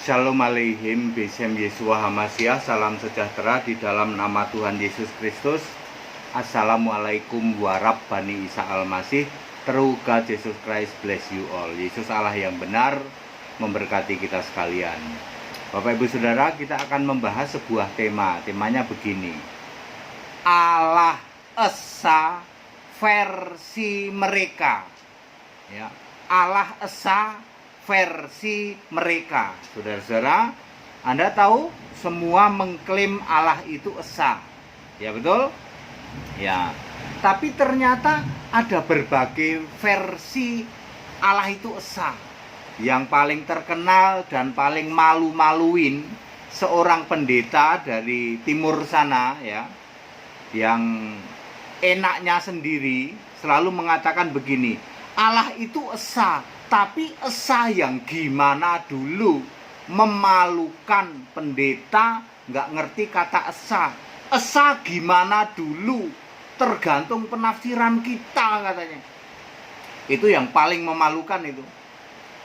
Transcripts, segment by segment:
Shalom Aleihim, Besem Yeshua Hamasiah, salam sejahtera di dalam nama Tuhan Yesus Kristus. Assalamualaikum warahmatullahi Isa Al-Masih. True God Jesus Christ bless you all. Yesus Allah yang benar memberkati kita sekalian. Bapak Ibu Saudara, kita akan membahas sebuah tema. Temanya begini: Allah Esa versi mereka. Ya, Allah Esa versi mereka. Saudara-saudara, Anda tahu semua mengklaim Allah itu esa. Ya betul? Ya. Tapi ternyata ada berbagai versi Allah itu esa. Yang paling terkenal dan paling malu-maluin seorang pendeta dari timur sana, ya, yang enaknya sendiri selalu mengatakan begini: Allah itu esa, tapi esa yang gimana dulu? Memalukan pendeta nggak ngerti kata esa. Esa gimana dulu? Tergantung penafsiran kita, katanya. Itu yang paling memalukan itu.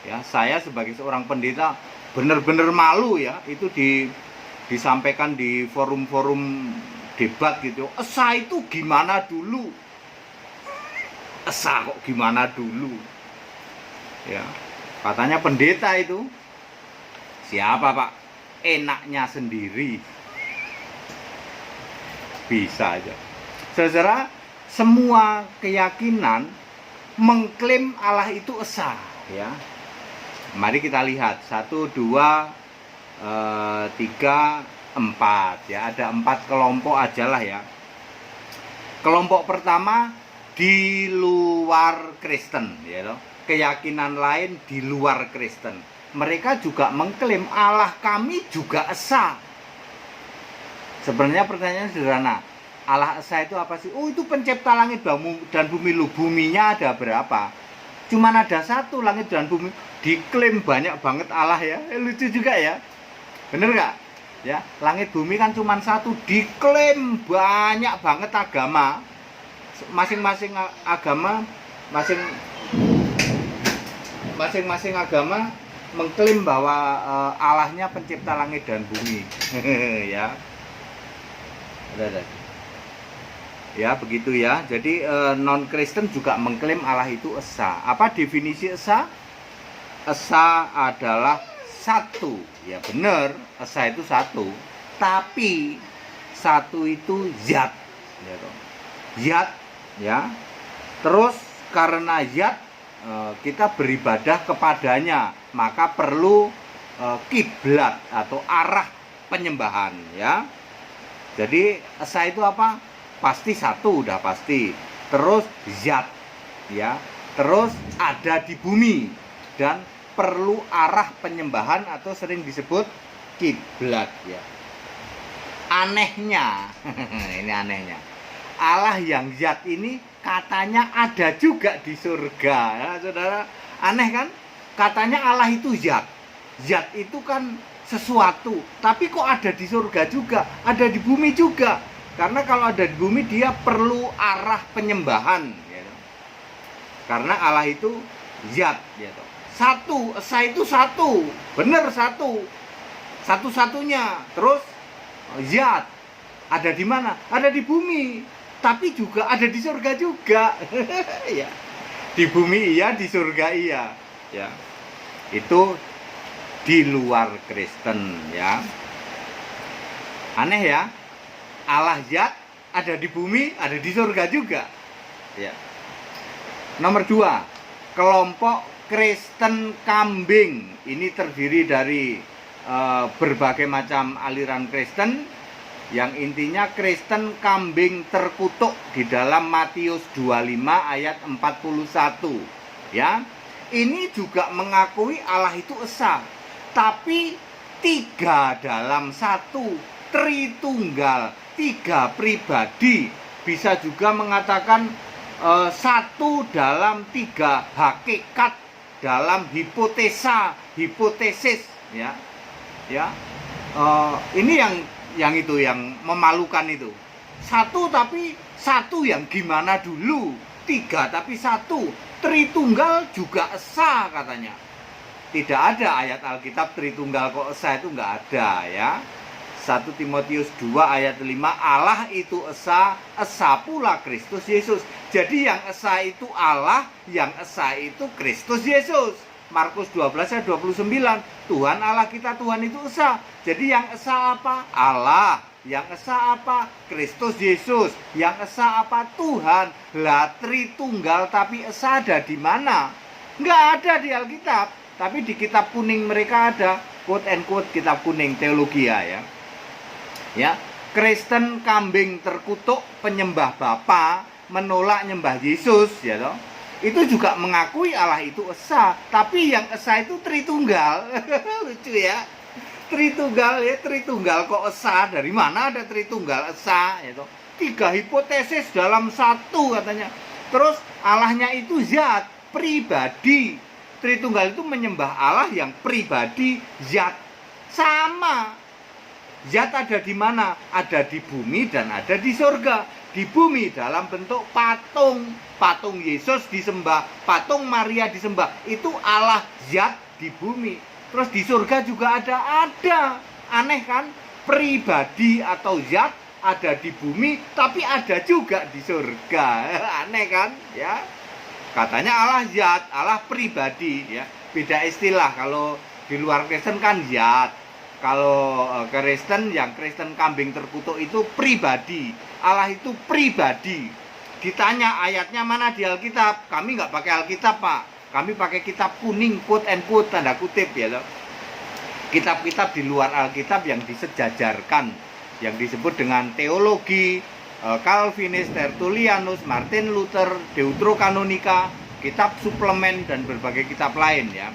Ya, saya sebagai seorang pendeta benar-benar malu ya. Itu disampaikan di forum-forum debat gitu. Esa itu gimana dulu? Esa kok gimana dulu? Ya, katanya pendeta itu. Siapa Pak? Enaknya sendiri. Bisa aja. Saudara, semua keyakinan mengklaim Allah itu esa, ya. Mari kita lihat 1, 2, 3, 4 ya. Ada 4 kelompok aja lah ya. Kelompok pertama di luar Kristen, ya loh. Keyakinan lain di luar Kristen. Mereka juga mengklaim Allah kami juga esa. Sebenarnya pertanyaannya sederhana. Allah esa itu apa sih? Oh, itu pencipta langit dan bumi. Lu buminya ada berapa? Cuman ada satu, langit dan bumi. Diklaim banyak banget Allah ya. Lucu juga ya. Bener nggak? Ya, langit bumi kan cuman satu. Diklaim banyak banget agama. Masing-masing agama masing-masing agama mengklaim bahwa Allahnya pencipta langit dan bumi. Ya. Ya, begitu ya. Jadi non-Kristen juga mengklaim Allah itu esa. Apa definisi esa? Esa adalah satu. Ya benar, esa itu satu. Tapi satu itu zat. Ya, zat ya. Terus karena zat kita beribadah kepadanya, maka perlu kiblat atau arah penyembahan ya. Jadi esa itu apa? Pasti satu, udah pasti. Terus zat ya. Terus ada di bumi dan perlu arah penyembahan atau sering disebut kiblat ya. Anehnya, ini anehnya. Allah yang zat ini katanya ada juga di surga ya, saudara. Aneh kan? Katanya Allah itu zat. Zat itu kan sesuatu, tapi kok ada di surga juga, ada di bumi juga. Karena kalau ada di bumi dia perlu arah penyembahan gitu. Karena Allah itu zat gitu. Satu, esa itu satu. Bener satu. Satu-satunya. Terus zat ada di mana? Ada di bumi. Tapi juga ada di surga juga. Ya. Di bumi iya, di surga iya. Ya. Itu di luar Kristen ya. Aneh ya. Allah zat ada di bumi, ada di surga juga. Ya. Nomor 2, kelompok Kristen kambing. Ini terdiri dari berbagai macam aliran Kristen. Yang intinya Kristen kambing terkutuk di dalam Matius 25 ayat 41 ya. Ini juga mengakui Allah itu esa, tapi 3 dalam 1, Tritunggal, 3 pribadi. Bisa juga mengatakan 1 dalam 3 hakikat dalam hipotesis ya. Ya. Ini yang itu yang memalukan itu. 1 tapi 1 yang gimana dulu? 3 tapi 1. Tritunggal juga esa katanya. Tidak ada ayat Alkitab Tritunggal kok esa, itu nggak ada ya. 1 Timotius 2 ayat 5, Allah itu esa, esa pula Kristus Yesus. Jadi yang esa itu Allah, yang esa itu Kristus Yesus. Markus 12 ayat 29, Tuhan Allah kita, Tuhan itu esa. Jadi yang esa apa? Allah. Yang esa apa? Kristus Yesus. Yang esa apa? Tuhan. Lah Tritunggal tapi esa ada di mana? Nggak ada di Alkitab. Tapi di kitab kuning mereka ada, quote and quote kitab kuning teologia ya. Ya, Kristen kambing terkutuk, penyembah Bapa, menolak nyembah Yesus ya toh. Itu juga mengakui Allah itu esa, tapi yang esa itu Tritunggal. Lucu ya. Tritunggal ya, Tritunggal kok esa? Dari mana ada Tritunggal esa ya toh? 3 hipotesis dalam satu katanya. Terus Allahnya itu zat, pribadi. Tritunggal itu menyembah Allah yang pribadi, zat. Sama. Zat ada di mana? Ada di bumi dan ada di surga. Di bumi dalam bentuk patung. Patung Yesus disembah, patung Maria disembah. Itu Allah zat di bumi. Terus di surga juga ada. Aneh kan? Pribadi atau zat ada di bumi, tapi ada juga di surga. Aneh kan? Ya. Katanya Allah zat, Allah pribadi ya. Beda istilah, kalau di luar Kristen kan zat. Kalau Kristen, yang Kristen kambing terkutuk itu pribadi. Allah itu pribadi. Ditanya ayatnya mana di Alkitab? Kami nggak pakai Alkitab, Pak. Kami pakai kitab kuning, quote and quote, tanda kutip ya loh. Kitab-kitab di luar Alkitab yang disejajarkan, yang disebut dengan teologi, Calvinis, Tertullianus, Martin Luther, Deuterokanonika, kitab suplemen, dan berbagai kitab lain ya.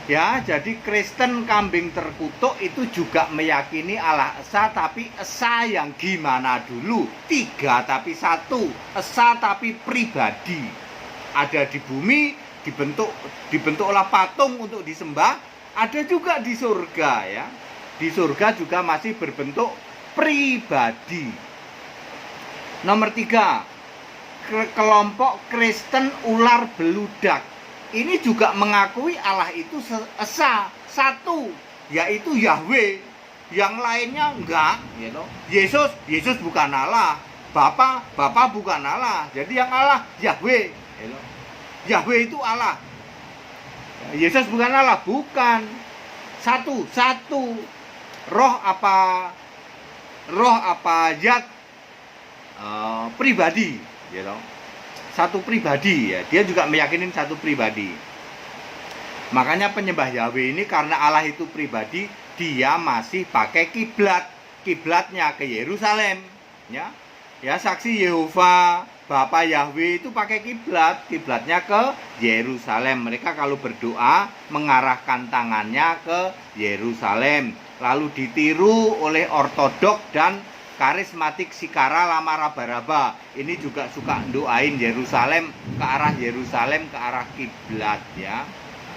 Ya, jadi Kristen kambing terkutuk itu juga meyakini Allah esa, tapi esa yang gimana dulu? 3 tapi 1, esa tapi pribadi. Ada di bumi, dibentuklah patung untuk disembah, ada juga di surga ya. Di surga juga masih berbentuk pribadi. Nomor 3, kelompok Kristen ular beludak. Ini juga mengakui Allah itu esa, satu, yaitu Yahweh. Yang lainnya enggak, gitu. Yesus bukan Allah. Bapa bukan Allah. Jadi yang Allah Yahweh, gitu. Yahweh itu Allah. Yesus bukan Allah, bukan. Satu. Roh apa zat, pribadi, gitu. Satu pribadi ya, dia juga meyakini satu pribadi. Makanya penyembah Yahweh ini karena Allah itu pribadi, dia masih pakai kiblatnya ke Yerusalem ya. Ya, saksi Yehova, Bapak Yahweh itu pakai kiblatnya ke Yerusalem. Mereka kalau berdoa mengarahkan tangannya ke Yerusalem, lalu ditiru oleh ortodok dan karismatik Sikara Lama Raba-Raba. Ini juga suka doain Yerusalem, ke arah kiblat ya.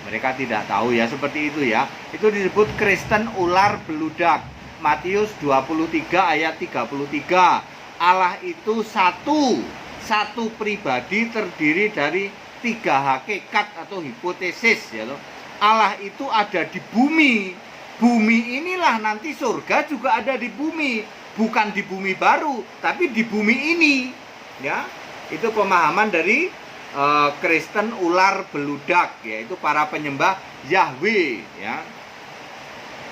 Mereka tidak tahu ya, seperti itu ya. Itu disebut Kristen ular beludak. Matius 23 ayat 33. Allah itu satu pribadi, terdiri dari 3 hakikat atau hipotesis ya loh. Allah itu ada di bumi. Bumi inilah nanti surga juga ada di bumi. Bukan di bumi baru, tapi di bumi ini ya. Itu pemahaman dari Kristen ular beludak, yaitu para penyembah Yahweh ya.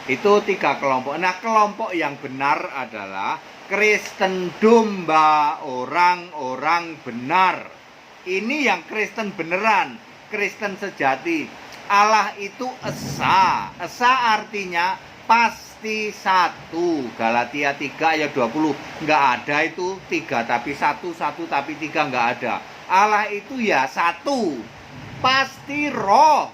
Itu 3 kelompok. Nah, kelompok yang benar adalah Kristen domba, orang-orang benar. Ini yang Kristen beneran, Kristen sejati. Allah itu esa. Esa artinya pasti satu. Galatia 3 ayat 20. Nggak ada itu 3 tapi 1 tapi 3, nggak ada. Allah itu ya satu. Pasti roh.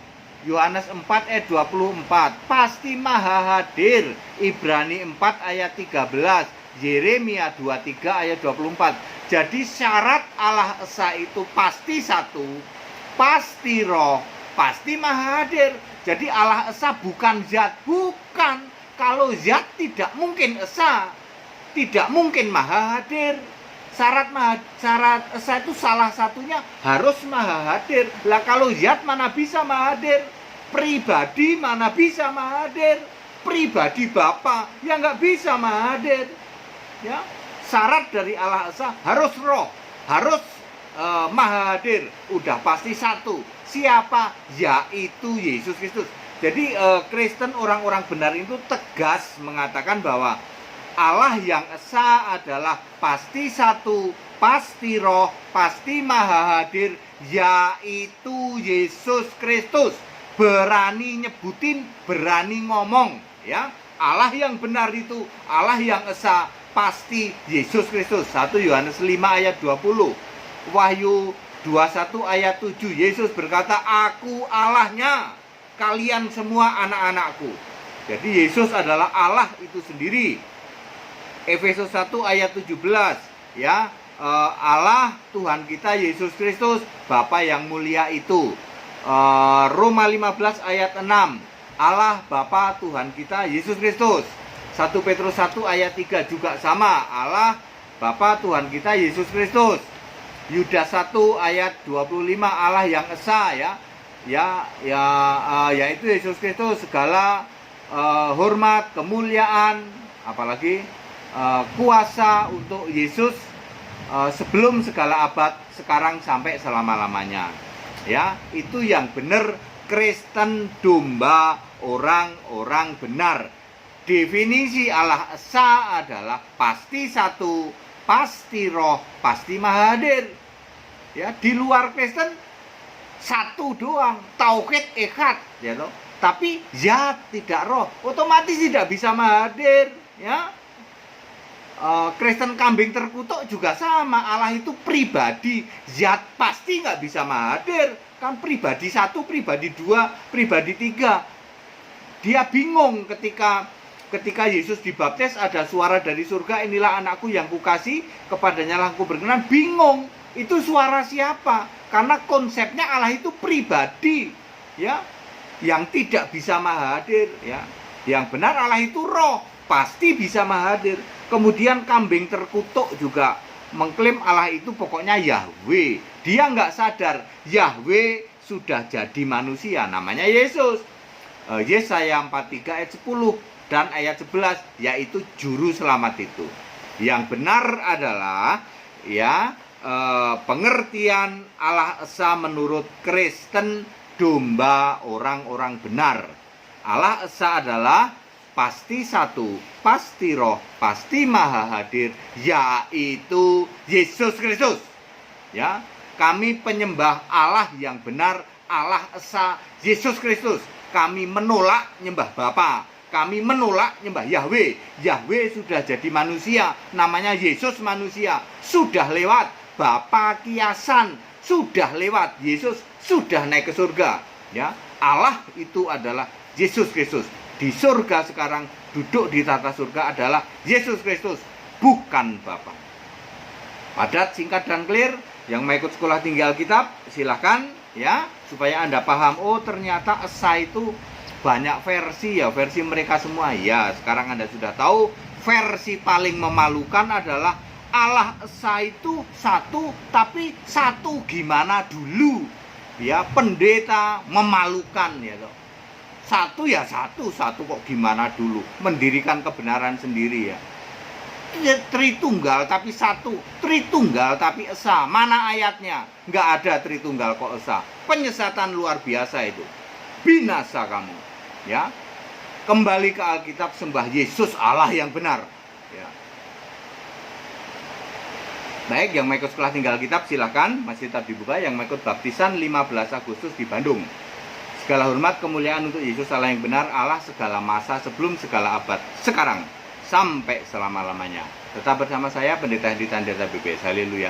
Yohanes 4 ayat 24. Pasti maha hadir. Ibrani 4 ayat 13. Yeremia 23 ayat 24. Jadi syarat Allah esa itu pasti satu, pasti roh, pasti maha hadir. Jadi Allah esa bukan zat, bukan. Kalau zat tidak mungkin esa, tidak mungkin maha hadir. Syarat esa itu salah satunya harus maha hadir. Lah kalau zat mana bisa maha hadir? pribadi mana bisa Maha Hadir? Pribadi Bapa yang nggak bisa Maha Hadir. Ya, syarat dari Allah Esa harus roh, harus Maha Hadir. Udah pasti satu. Siapa? Yaitu Yesus Kristus. Jadi Kristen, orang-orang benar itu tegas mengatakan bahwa Allah yang esa adalah pasti satu, pasti roh, pasti Maha Hadir, yaitu Yesus Kristus. Berani nyebutin, berani ngomong, ya. Allah yang benar itu, Allah yang esa, pasti Yesus Kristus. 1 Yohanes 5 ayat 20, Wahyu 21 ayat 7, Yesus berkata, aku Allahnya, kalian semua anak-anakku. Jadi Yesus adalah Allah itu sendiri. Efesus 1 ayat 17, ya, Allah Tuhan kita Yesus Kristus, Bapa yang mulia itu. Roma 15 ayat 6, Allah Bapa Tuhan kita Yesus Kristus. 1 Petrus 1 ayat 3 juga sama, Allah Bapa Tuhan kita Yesus Kristus. Yudas 1 ayat 25, Allah yang esa, yaitu Yesus Kristus. Segala hormat, kemuliaan, apalagi kuasa untuk Yesus sebelum segala abad, sekarang sampai selama-lamanya. Ya, itu yang benar Kristen, domba orang-orang benar. Definisi Allah esa adalah pasti satu, pasti roh, pasti Maha Hadir. Ya, di luar Kristen satu doang, tauhid echad, ya toh. Tapi zat tidak roh, otomatis tidak bisa Maha Hadir, ya. Kristen kambing terkutuk juga sama, Allah itu pribadi, zat pasti nggak bisa Maha Hadir. Kan pribadi satu, pribadi dua, pribadi tiga. Dia bingung ketika Yesus dibaptis, ada suara dari surga, inilah anakku yang kukasih, kepadanya lah aku berkenan. Bingung, itu suara siapa? Karena konsepnya Allah itu pribadi, ya, yang tidak bisa Maha Hadir, ya. Yang benar Allah itu roh, pasti bisa Maha Hadir. Kemudian kambing terkutuk juga mengklaim Allah itu pokoknya Yahweh. Dia nggak sadar Yahweh sudah jadi manusia, namanya Yesus. Yesaya 43 ayat 10 dan ayat 11, yaitu juru selamat itu. Yang benar adalah, ya, pengertian Allah esa menurut Kristen, domba orang-orang benar. Allah esa adalah pasti satu, pasti roh, pasti Maha Hadir, yaitu Yesus Kristus. Ya, kami penyembah Allah yang benar, Allah esa, Yesus Kristus. Kami menolak nyembah Bapa, kami menolak nyembah Yahweh. Yahweh sudah jadi manusia, namanya Yesus manusia, sudah lewat. Bapa kiasan, sudah lewat. Yesus sudah naik ke surga. Ya, Allah itu adalah Yesus Kristus. Di surga sekarang, duduk di tata surga adalah Yesus Kristus, bukan Bapa. Padat, singkat, dan clear. Yang mau ikut sekolah tinggi Alkitab, silahkan, ya, supaya Anda paham. Oh, ternyata esa itu banyak versi, ya, versi mereka semua. Ya, sekarang Anda sudah tahu. Versi paling memalukan adalah Allah esa itu satu, tapi satu gimana dulu? Ya, pendeta, memalukan, ya toh. Satu ya satu kok gimana dulu? Mendirikan kebenaran sendiri, ya. Tritunggal tapi satu, Tritunggal tapi esa. Mana ayatnya? Nggak ada Tritunggal kok esa. Penyesatan luar biasa itu. Binasa kamu, ya. Kembali ke Alkitab, sembah Yesus Allah yang benar, ya. Baik, yang mau ikut sekolah tinggal Alkitab silahkan, masih tetap dibuka. Yang mau ikut baptisan 15 Agustus di Bandung. Segala hormat kemuliaan untuk Yesus Allah yang benar, Allah segala masa, sebelum segala abad, sekarang sampai selama-lamanya. Tetap bersama saya, Pendeta Hendy Tandeta BPS. Haleluya.